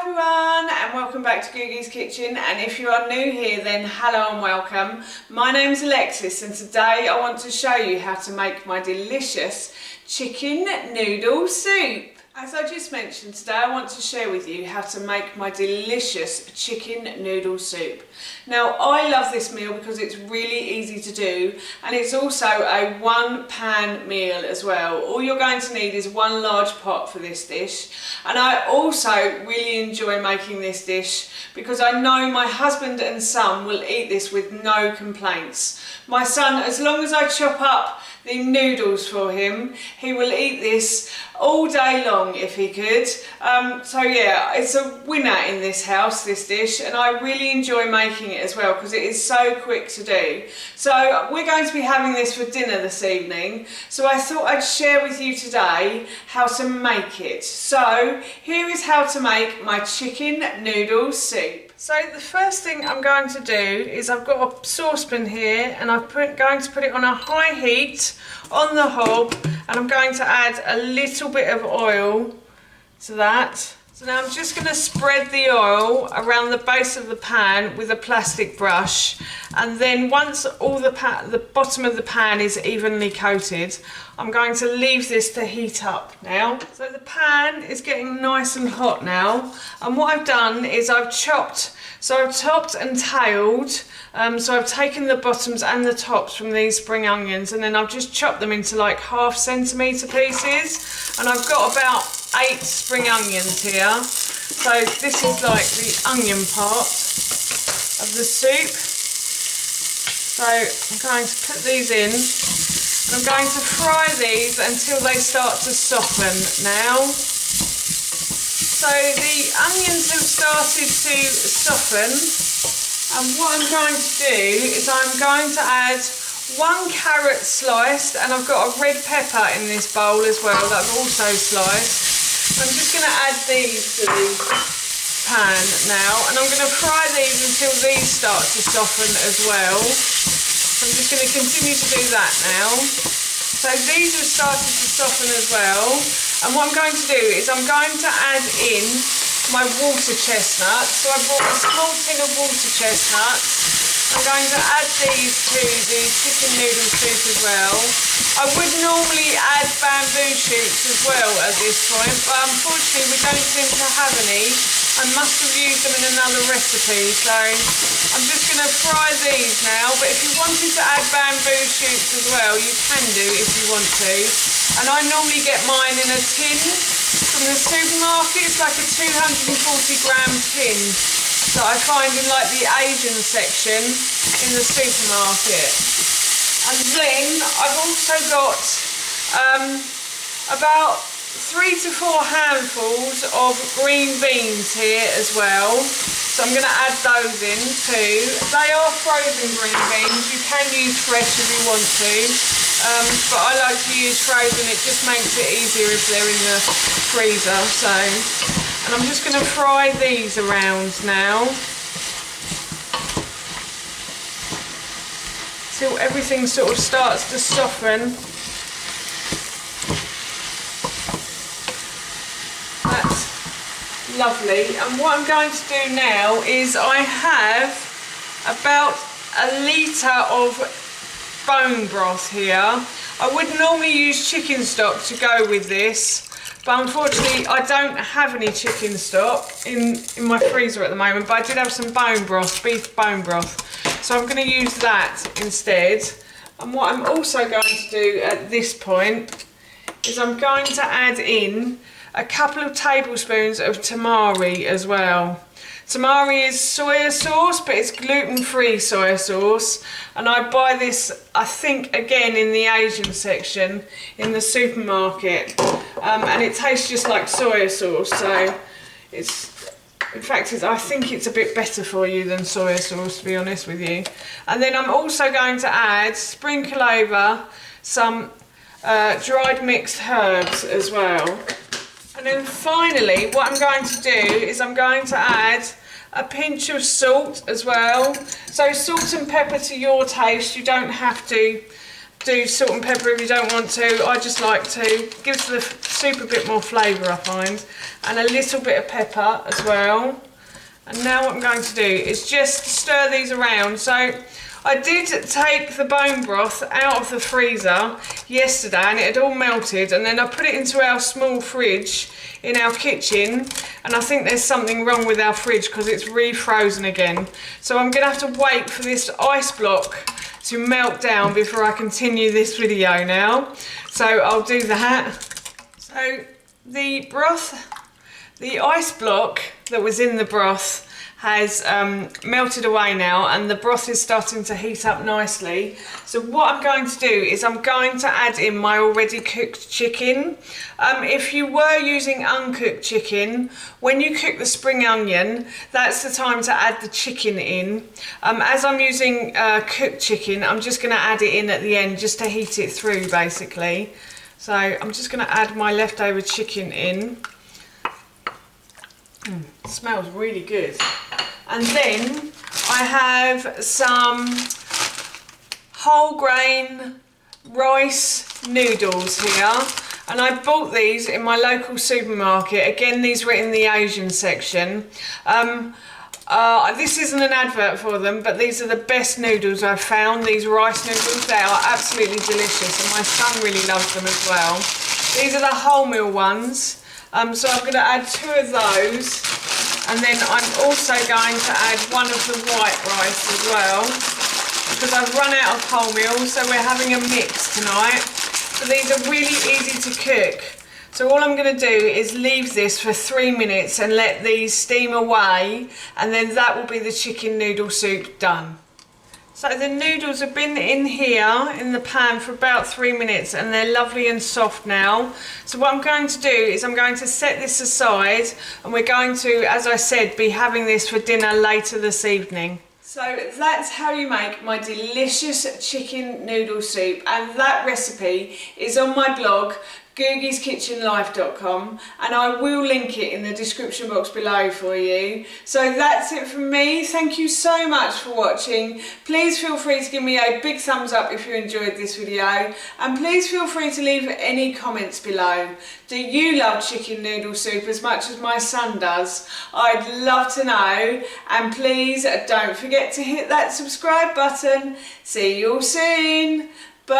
everyone, and welcome back to Googie's Kitchen. And if you are new here, then hello and welcome. My name's Alexis, and today I want to show you how to make my delicious chicken noodle soup. As I just mentioned, today I want to share with you how to make my delicious chicken noodle soup. Now, I love this meal because it's really easy to do, and it's also a one-pan meal as well. All you're going to need is one large pot for this dish, and I also really enjoy making this dish because I know my husband and son will eat this with no complaints. My son, as long as I chop up the noodles for him, he will eat this all day long if he could. So yeah, it's a winner in this house, this dish, and I really enjoy making it as well because it is so quick to do. So we're going to be having this for dinner this evening, so I thought I'd share with you today how to make it. So here is how to make my chicken noodle soup. So the first thing I'm going to do is I've got a saucepan here, and I'm going to put it on a high heat on the hob, and I'm going to add a little bit of oil to that. So now I'm just going to spread the oil around the base of the pan with a plastic brush, and then once all the bottom of the pan is evenly coated, I'm going to leave this to heat up now. So the pan is getting nice and hot now, and what I've done is I've chopped and tailed, so I've taken the bottoms and the tops from these spring onions, and then I've just chopped them into like 1/2 centimetre pieces, and I've got about 8 spring onions here. So this is like the onion part of the soup. So I'm going to put these in, and I'm going to fry these until they start to soften now. So the onions have started to soften, and what I'm going to do is I'm going to add 1 carrot sliced, and I've got a red pepper in this bowl as well that I've also sliced. I'm just going to add these to the pan now, and I'm going to fry these until these start to soften as well. So I'm just going to continue to do that now. So these have started to soften as well, and what I'm going to do is I'm going to add in my water chestnuts. So I bought a small tin of water chestnuts. I'm going to add these to the chicken noodle soup as well. I would normally add bamboo shoots as well at this point, but unfortunately we don't seem to have any. I must have used them in another recipe, so I'm just going to fry these now. But if you wanted to add bamboo shoots as well, you can do if you want to. And I normally get mine in a tin from the supermarket. It's like a 240 gram tin that I find in like the Asian section in the supermarket. And then I've also got about 3 to 4 handfuls of green beans here as well. So I'm going to add those in too. They are frozen green beans. You can use fresh if you want to, but I like to use frozen. It just makes it easier if they're in the freezer. So, and I'm just going to fry these around now till everything sort of starts to soften. That's lovely. And what I'm going to do now is I have about 1 litre of bone broth here. I would normally use chicken stock to go with this, but unfortunately I don't have any chicken stock in my freezer at the moment, but I did have some bone broth, beef bone broth. So I'm going to use that instead. And what I'm also going to do at this point is I'm going to add in a couple of tablespoons of tamari as well. Tamari is soya sauce, but it's gluten-free soya sauce, and I buy this, I think, again in the Asian section in the supermarket, and it tastes just like soya sauce. So in fact, I think it's a bit better for you than soya sauce, to be honest with you. And then I'm also going to sprinkle over some dried mixed herbs as well. And then finally, what I'm going to do is I'm going to add a pinch of salt as well. So salt and pepper to your taste. You don't have to do salt and pepper if you don't want to. I just like to. It gives the soup a bit more flavour, I find. And a little bit of pepper as well. And now what I'm going to do is just stir these around. So I did take the bone broth out of the freezer yesterday and it had all melted, and then I put it into our small fridge in our kitchen, and I think there's something wrong with our fridge because it's refrozen again. So I'm going to have to wait for this ice block to melt down before I continue this video now. So I'll do that. So the broth, the ice block that was in the broth has melted away now, and the broth is starting to heat up nicely. So what I'm going to do is I'm going to add in my already cooked chicken. If you were using uncooked chicken, when you cook the spring onion, that's the time to add the chicken in. As I'm using cooked chicken, I'm just going to add it in at the end just to heat it through basically. So I'm just going to add my leftover chicken in. It smells really good. And then I have some whole grain rice noodles here, and I bought these in my local supermarket. Again, these were in the Asian section. This isn't an advert for them, but these are the best noodles I've found. These rice noodles, they are absolutely delicious, and my son really loves them as well. These are the wholemeal ones. So I'm going to add 2 of those, and then I'm also going to add 1 of the white rice as well, because I've run out of wholemeal, so we're having a mix tonight. But these are really easy to cook. So all I'm going to do is leave this for 3 minutes and let these steam away, and then that will be the chicken noodle soup done. So the noodles have been in here in the pan for about 3 minutes, and they're lovely and soft now. So what I'm going to do is I'm going to set this aside, and we're going to, as I said, be having this for dinner later this evening. So that's how you make my delicious chicken noodle soup, and that recipe is on my blog, googie'skitchenlife.com, and I will link it in the description box below for you. So that's it from me. Thank you so much for watching. Please feel free to give me a big thumbs up if you enjoyed this video, and please feel free to leave any comments below. Do you love chicken noodle soup as much as my son does? I'd love to know, and please don't forget to hit that subscribe button. See you all soon. Bye.